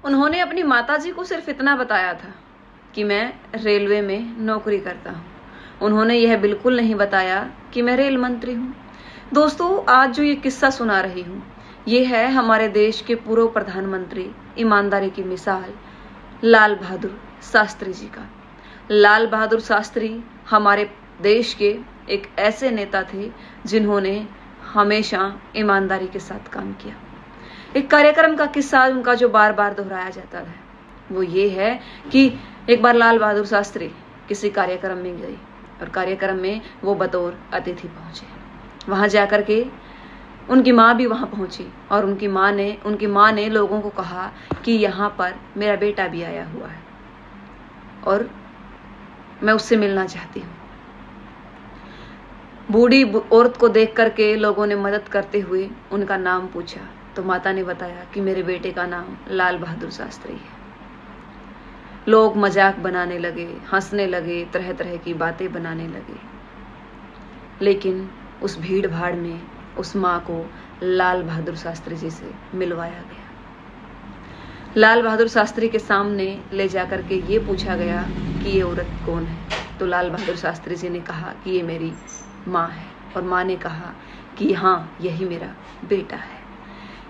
उन्होंने अपनी माताजी को सिर्फ इतना बताया था कि मैं रेलवे में नौकरी करता हूँ। उन्होंने यह बिल्कुल नहीं बताया कि मैं रेल मंत्री हूँ। दोस्तों, आज जो ये किस्सा सुना रही हूँ, ये है हमारे देश के पूर्व प्रधानमंत्री, ईमानदारी की मिसाल, लाल बहादुर शास्त्री जी का। लाल बहादुर शास्त्री हमारे देश के एक ऐसे नेता थे जिन्होंने हमेशा ईमानदारी के साथ काम किया। एक कार्यक्रम का किस्सा उनका जो बार बार दोहराया जाता है वो ये है कि एक बार लाल बहादुर शास्त्री किसी कार्यक्रम में गए और कार्यक्रम में वो बतौर अतिथि पहुंचे। वहां जाकर के उनकी माँ भी वहां पहुंची और उनकी माँ ने लोगों को कहा कि यहाँ पर मेरा बेटा भी आया हुआ है और मैं उससे मिलना चाहती हूँ। बूढ़ी औरत को देख करके लोगों ने मदद करते हुए उनका नाम पूछा तो माता ने बताया कि मेरे बेटे का नाम लाल बहादुर शास्त्री है। लोग मजाक बनाने लगे, हंसने लगे, तरह तरह की बातें बनाने लगे, लेकिन उस भीड़ भाड़ में उस माँ को लाल बहादुर शास्त्री जी से मिलवाया गया। लाल बहादुर शास्त्री के सामने ले जाकर के ये पूछा गया कि ये औरत कौन है। तो लाल बहादुर शास्त्री जी ने कहा कि ये मेरी माँ है और माँ ने कहा कि हाँ, यही मेरा बेटा है।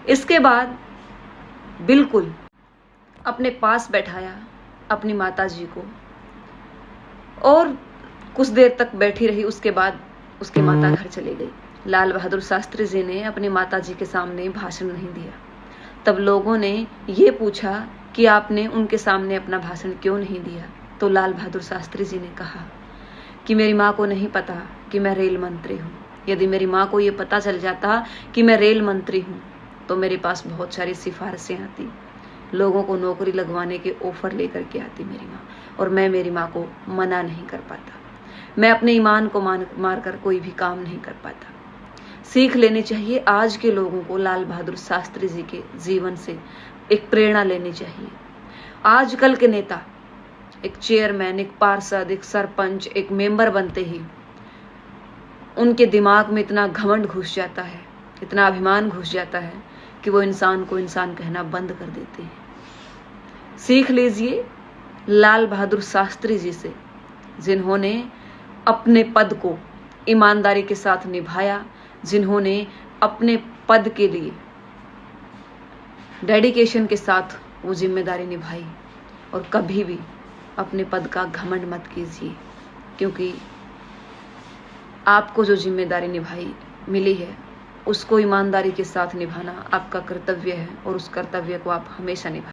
इसके बाद बिल्कुल अपने पास बैठाया अपनी माताजी को और कुछ देर तक बैठी रही। उसके बाद उसके माता घर चली गई। लाल बहादुर शास्त्री जी ने अपनी माताजी के सामने भाषण नहीं दिया। तब लोगों ने ये पूछा कि आपने उनके सामने अपना भाषण क्यों नहीं दिया। तो लाल बहादुर शास्त्री जी ने कहा कि मेरी माँ को नहीं पता कि मैं रेल मंत्री हूँ। यदि मेरी माँ को ये पता चल जाता कि मैं रेल मंत्री हूँ तो मेरे पास बहुत सारी सिफारिशें आती, लोगों को नौकरी लगवाने के ऑफर लेकर के आती मेरी माँ, और मैं मेरी माँ को मना नहीं कर पाता। मैं अपने ईमान को मार कर कोई भी काम नहीं कर पाता। सीख लेनी चाहिए आज के लोगों को लाल बहादुर शास्त्री जी के जीवन से, एक प्रेरणा लेनी चाहिए। आजकल के नेता एक चेयरमैन, एक पार्षद, एक सरपंच, एक मेंबर बनते ही उनके दिमाग में इतना घमंड घुस जाता है, इतना अभिमान घुस जाता है कि वो इंसान को इंसान कहना बंद कर देते हैं। सीख लीजिए लाल बहादुर शास्त्री जी से, जिन्होंने अपने पद को ईमानदारी के साथ निभाया, जिन्होंने अपने पद के लिए डेडिकेशन के साथ वो जिम्मेदारी निभाई। और कभी भी अपने पद का घमंड मत कीजिए, क्योंकि आपको जो जिम्मेदारी निभाई मिली है उसको ईमानदारी के साथ निभाना आपका कर्तव्य है और उस कर्तव्य को आप हमेशा निभाएं।